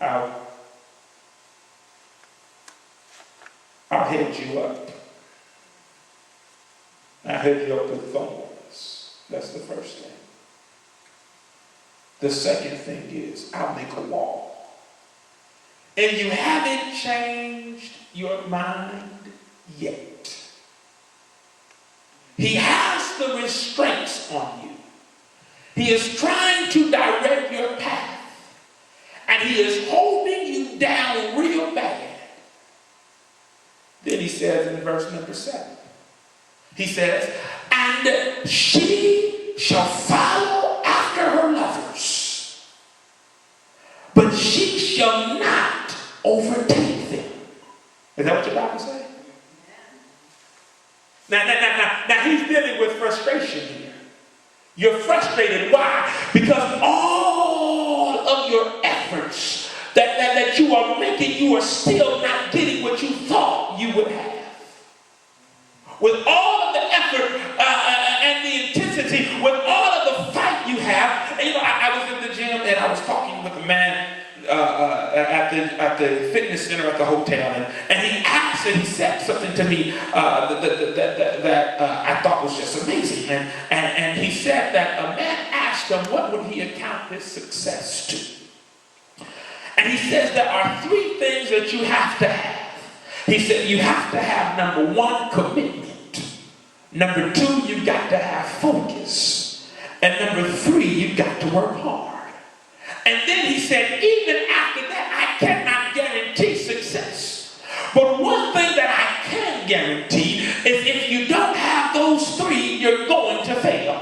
I'll hedge you up. I'll hedge you up with thorns. That's the first thing. The second thing is, I'll make a wall. And you haven't changed your mind yet. He has the restraints on you. He is trying to direct your path. And he is holding you down real bad. Then he says in verse number 7, he says, and she shall follow after her lovers, but she shall not overtake them. Is that what your Bible says? Now he's dealing with frustration here. You're frustrated. Why? Because all of your efforts that you are making, you are still not getting what you thought you would have. With all of the effort and the intensity, with all of the fight you have, and, I was in the gym and I was talking with a man at the fitness center at the hotel, and he asked and he said something to me that I thought was just amazing. And he said that a man asked him what would he account his success to. And he says there are 3 things that you have to have. He said you have to have, number 1, commitment. Number 2, you've got to have focus. And number 3, you've got to work hard. And then he said, even after that, I cannot guarantee success. But one thing that I can guarantee is if you don't have those 3, you're going to fail.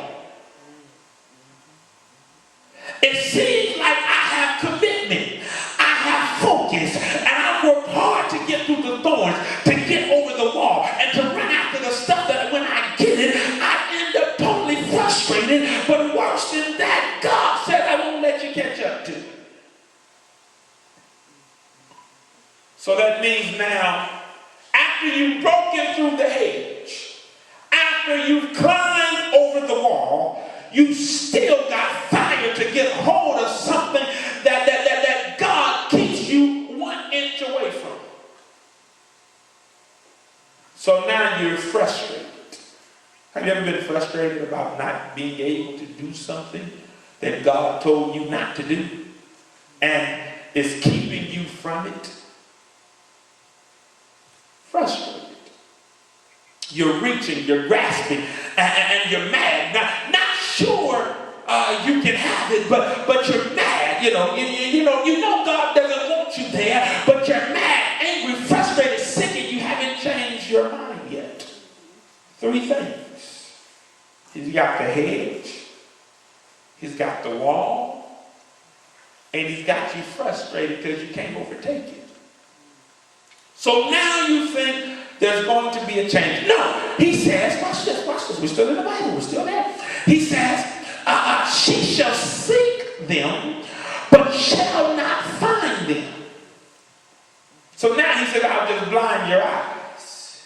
It seems like I have commitment, I have focus, and I work hard to get through the thorns, to get over the wall, and to run after the stuff that when I get it, I end up totally frustrated. But worse than that, God said I won't let you catch up to it. So that means now, after you've broken through the hedge, after you've climbed over the wall, you still got fire to get hold of something that God keeps you 1 inch away from. So now you're frustrated. Have you ever been frustrated about not being able to do something that God told you not to do and is keeping you from it? Frustrated. You're reaching, you're grasping, and you're mad. Not sure you can have it, but you're mad. You know God doesn't want you there, but you're mad, angry, frustrated, sick, and you haven't changed your mind yet. 3 things. He's got the hedge, he's got the wall, and he's got you frustrated because you can't overtake it. So now you think there's going to be a change. No, he says, watch this. We're still in the Bible, we're still there. He says, she shall seek them, but shall not find them. So now he said, I'll just blind your eyes.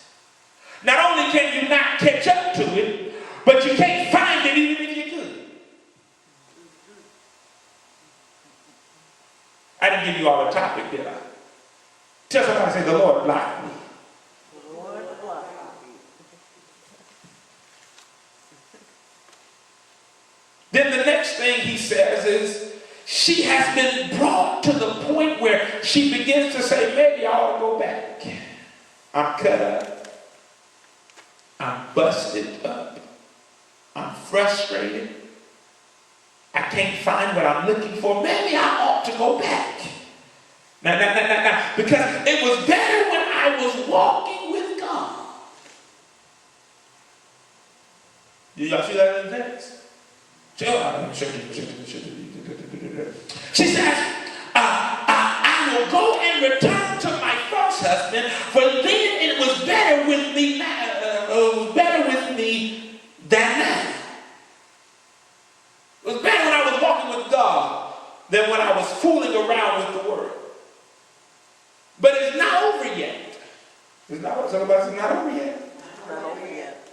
Not only can you not catch up to it, but you can't find it even if you could. I didn't give you all the topic, did I? Tell somebody, say, the Lord blocked me. The Lord blocked me. Then the next thing he says is, she has been brought to the point where she begins to say, maybe I ought to go back. I'm cut up. I'm busted up. I'm frustrated. I can't find what I'm looking for. Maybe I ought to go back. Now, because it was better when I was walking with God. Did y'all see that in the text? She says, I will go and return to my first husband, for then it was better with me than now. It was better when I was walking with God than when I was fooling around with the world. But it's not over yet. It's not over yet. Not over yet.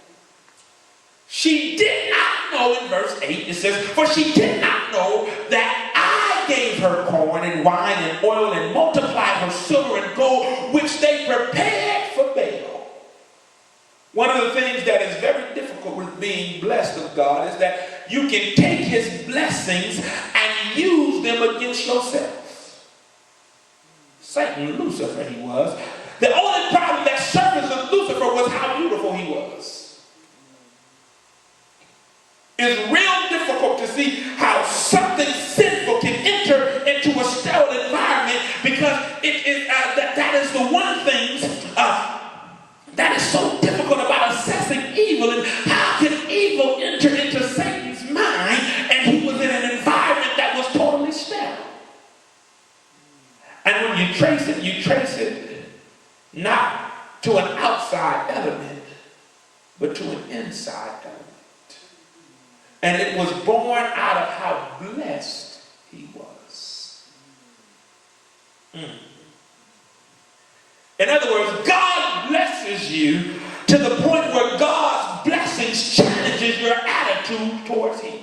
She did not know, in verse 8 it says, for she did not know that I gave her corn and wine and oil and multiplied her silver and gold, which they prepared for Baal. One of the things that is very difficult with being blessed of God is that you can take his blessings and use them against yourself. Satan, Lucifer he was. The only problem that surfaced of Lucifer was how beautiful he was. It's real difficult to see how something sinful can enter into a sterile environment, because it is that is the one thing that is so difficult about assessing evil, and how can evil enter into Satan's mind, and he was in an environment that was totally sterile. And when you trace it not to an outside element, but to an inside element. And it was born out of how blessed he was. In other words, God blesses you to the point where God's blessings challenges your attitude towards him.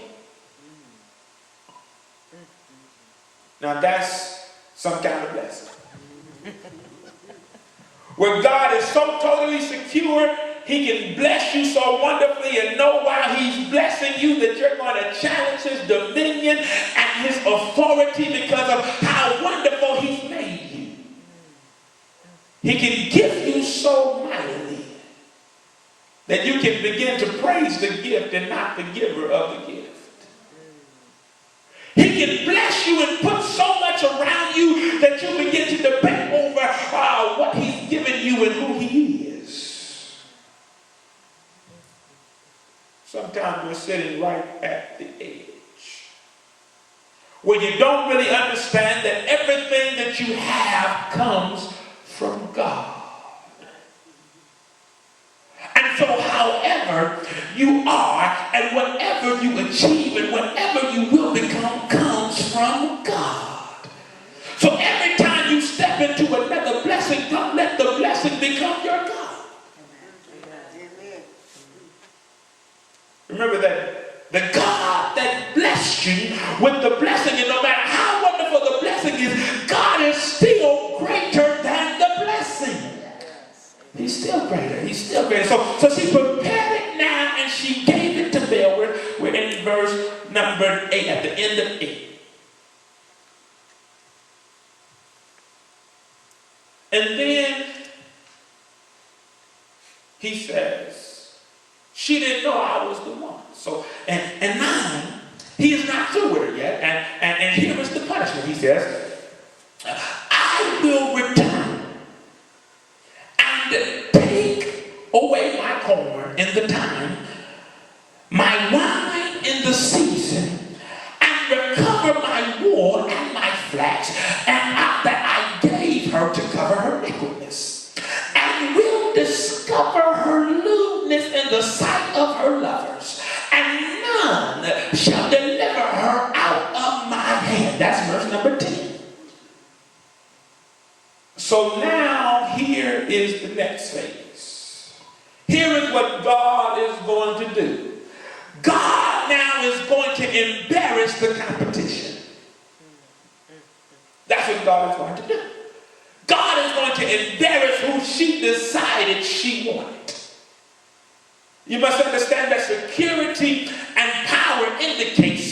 Now that's some kind of blessing. Where God is so totally secure, he can bless you so wonderfully, and know while he's blessing you that you're going to challenge his dominion and his authority because of how wonderful he's made you. He can give you so mightily that you can begin to praise the gift and not the giver of the gift. He can bless you and put so much around you that you begin to debate over what he's given you and who he is. Sometimes we're sitting right at the edge where you don't really understand that everything that you have comes from God. And so however you are and whatever you achieve and whatever you will become comes from God. So every time you step into another blessing, don't let the blessing become your God. Amen. Remember that the God that blessed you with the blessing, and no matter how wonderful the blessing is, God is still greater than the blessing. He's still greater. He's still greater. So she prepared it now and she gave it to Baal. We're in verse number 8, at the end of 8. And then he says, she didn't know I was the one. So, and 9, he is not through with her yet. And here is the punishment. He says, I will return and take away my corn in the time, my wine in the season, and recover my wool and my flax, and that I gave her to cover her nakedness, and will discover her lewdness in the sight of her lovers, and none shall deliver her out of my hand. That's verse number 10. So now here is the next phase. Here is what God is going to do. God now is going to embarrass the competition. That's what God is going to do. God is going to embarrass who she decided she wanted. You must understand that security and power indicates